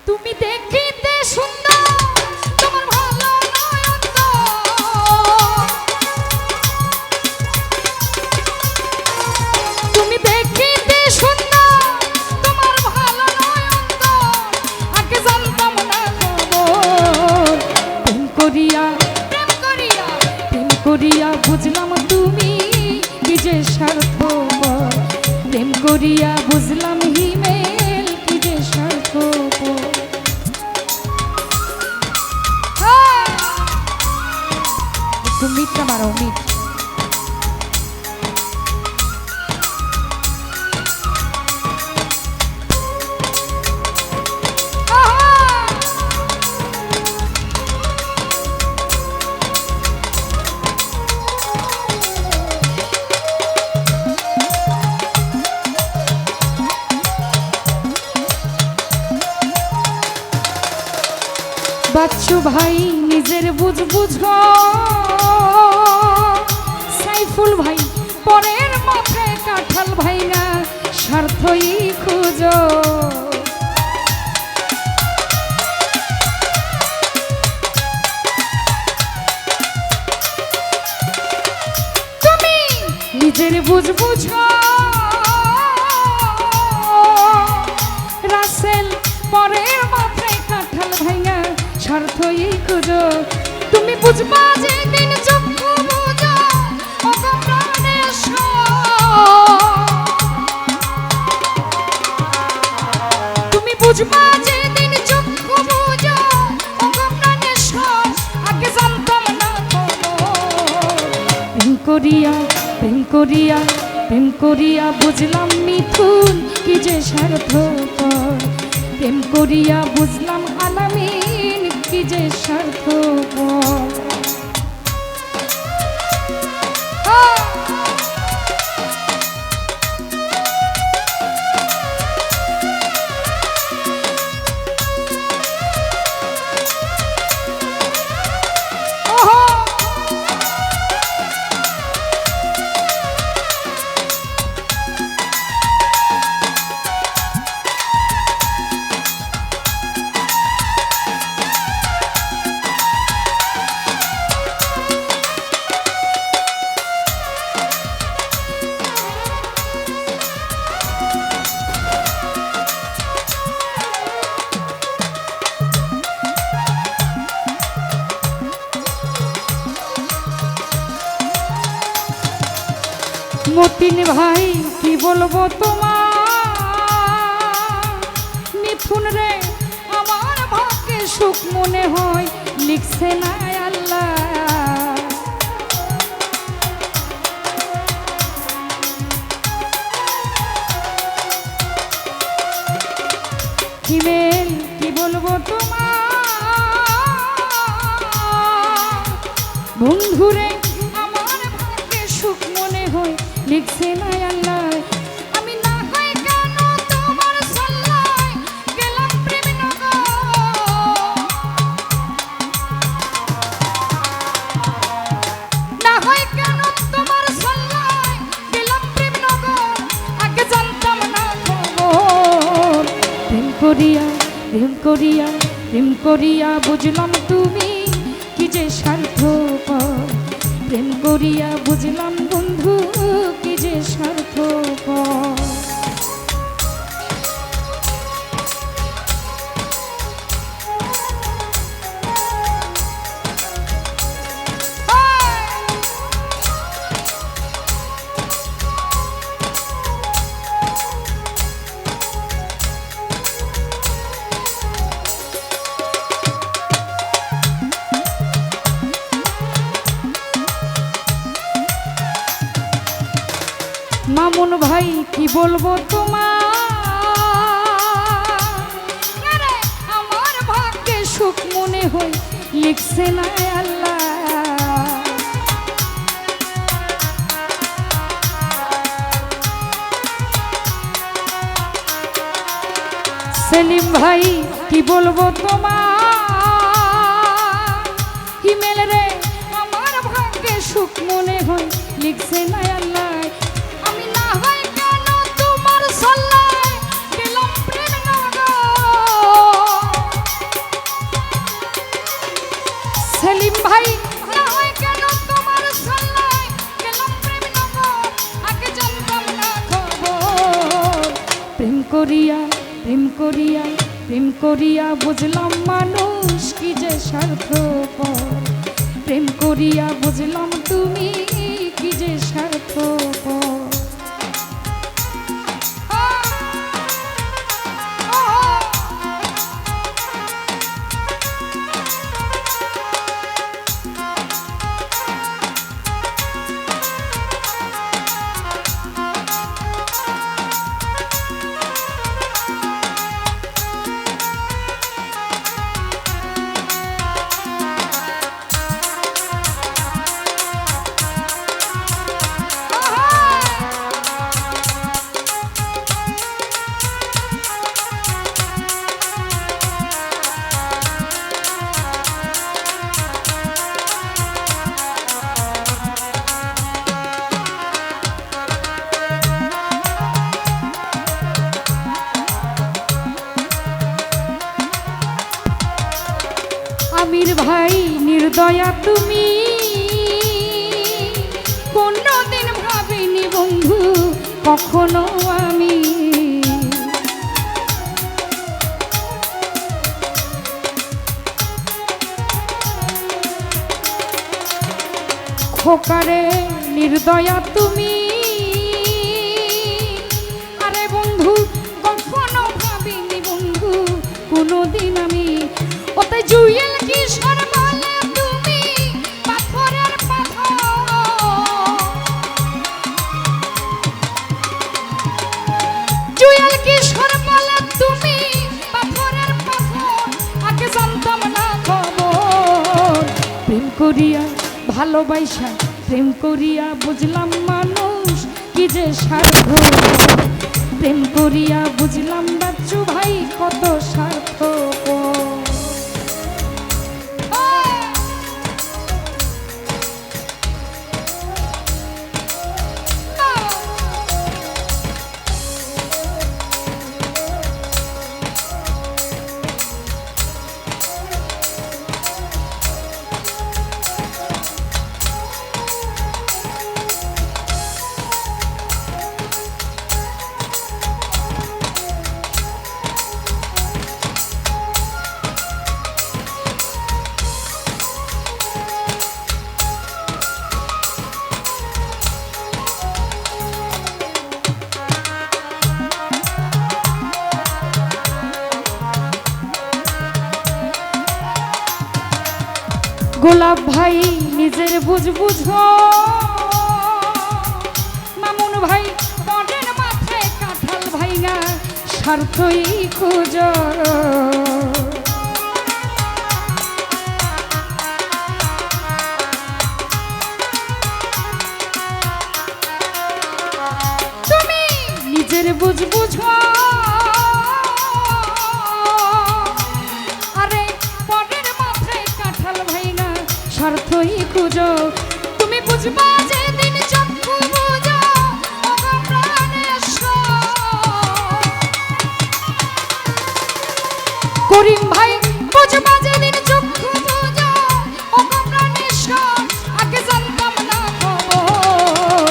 তুমি দেখিতে সুন্দর তোমার ভালো নয়ন তো। তুমি দেখিতে সুন্দর তোমার ভালো নয়ন তো। আগে জানতাম না খবর। প্রেম করিয়া বুঝলাম তুমি কি যে স্বার্থপর। প্রেম করিয়া বুঝলাম হিমেল কি যে স্বার্থপর। একটু মিটটা মারো মিট। বাচ্চু ভাই নিজের বুঝ বুঝো, সাইফুল ভাই পরের মাথায় কাঁঠাল ভাই না স্বার্থই খুঁজো। তুমি নিজের বুঝ বুঝো, রাসেল পরের মাথায় কাঁঠাল ভাই না স্বার্থই খুঁজো। তুমি বুঝবা যেদিন চক্ষু বুঝো ওগো প্রাণেশ্বর। তুমি বুঝবা যেদিন চক্ষু বুঝো ওগো প্রাণেশ্বর। আগে জানতাম না প্রেম করিয়া বুঝলাম মিথুন কি যে স্বার্থপর। প্রেম করিয়া বুঝলাম আলামিন কি যে স্বার্থপর। মতিন ভাই কি বলবো তোমার, মিথুন রে আমার ভাগ্যে সুখ মনে হয় লিখছে না আল্লাহ। হিমেল কি বলবো তোমার, বন্ধুরে আমার ভাগ্যে সুখ মনে হয় লিখছে না আল্লাহ। আমি না হয় কেন তোমার সাল্লায় গেলাম প্রেম নগর। না হয় কেন তোমার সাল্লায় গেলাম প্রেম নগর। আগে জানতাম না খবর। প্রেম করিয়া বুঝলাম তুমি কি যে স্বার্থপর। প্রেম করিয়া বুঝলাম বন্ধু কি যে স্বার্থপর। মামুন ভাই কি বলবো তোমার, আমার ভাগ্যে সুখ মনে হয় লিখছে না আল্লাহ। সেলিম ভাই কি বলবো তোমার, হিমেল রে আমার ভাগ্যে সুখ মনে হয় লিখছে না আল্লাহ। আমি না হয় কেন তোমার সাল্লায় গেলাম প্রেম নগর। করিয়া প্রেম করিয়া প্রেম করিয়া বুঝলাম মানুষ কি যে স্বার্থপর। প্রেম করিয়া বুঝলাম তুমি কি যে স্বার্থপর। আমির ভাই নির্দয়া তুমি, কোনদিন ভাবিনি বন্ধু কখনো আমি। খোকারে নির্দয়া তুমি, আরে বন্ধু কখনো ভাবিনি বন্ধু কোনদিন আমি। ওতে জুয়েল কিশোর বলে তুমি পাথরের পাথর। জুয়েল কিশোর বলে তুমি পাথরের পাথর, আগে জানতাম না খবর। প্রেম করিয়া ভালোবাসা প্রেম করিয়া বুঝলাম মানুষ কি যে স্বার্থপর। প্রেম করিয়া বুঝলাম বাচ্চু ভাই কত স্বার্থপর। গোলাপ ভাই নিজের বুঝ বুঝো, মামুন ভাই পটের মাথায় কাঁঠাল ভাইঙা স্বার্থই খুঁজ। তুমি নিজের বুঝ বুঝো, স্বার্থই খুঁজো। তুমি বুঝবা যেদিন চক্ষু বুঝো ওগো প্রাণেশ্বর। করিম ভাই বুঝবা যেদিন চক্ষু বুঝো ওগো প্রাণেশ্বর, আগে জানতাম না খবর।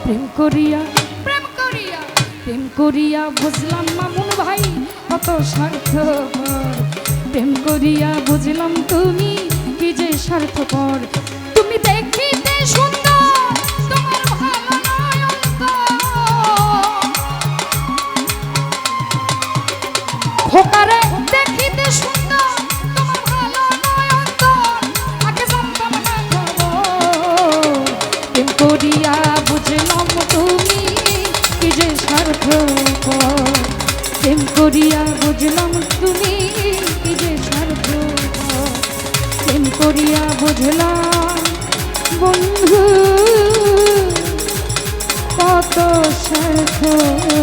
প্রেম করিয়া প্রেম করিয়া প্রেম করিয়া বুঝলাম মামুন ভাই কত স্বার্থপর। প্রেম করিয়া বুঝলাম তুমি কি যে স্বার্থপর। তুমি দেখিতে সুন্দর তোমার ভালো নয়ন তো, খোকারে দেখিতে সুন্দর তোমার ভালো নয়ন তো, আগে জানতাম না খবর। প্রেম করিয়া বুঝলাম তুমি কি যে স্বার্থপর। প্রেম করিয়া বুঝলাম তুমি কি যে স্বার্থপর। প্রেম করিয়া বুঝলাম বন্ধু কত স্বার্থপর।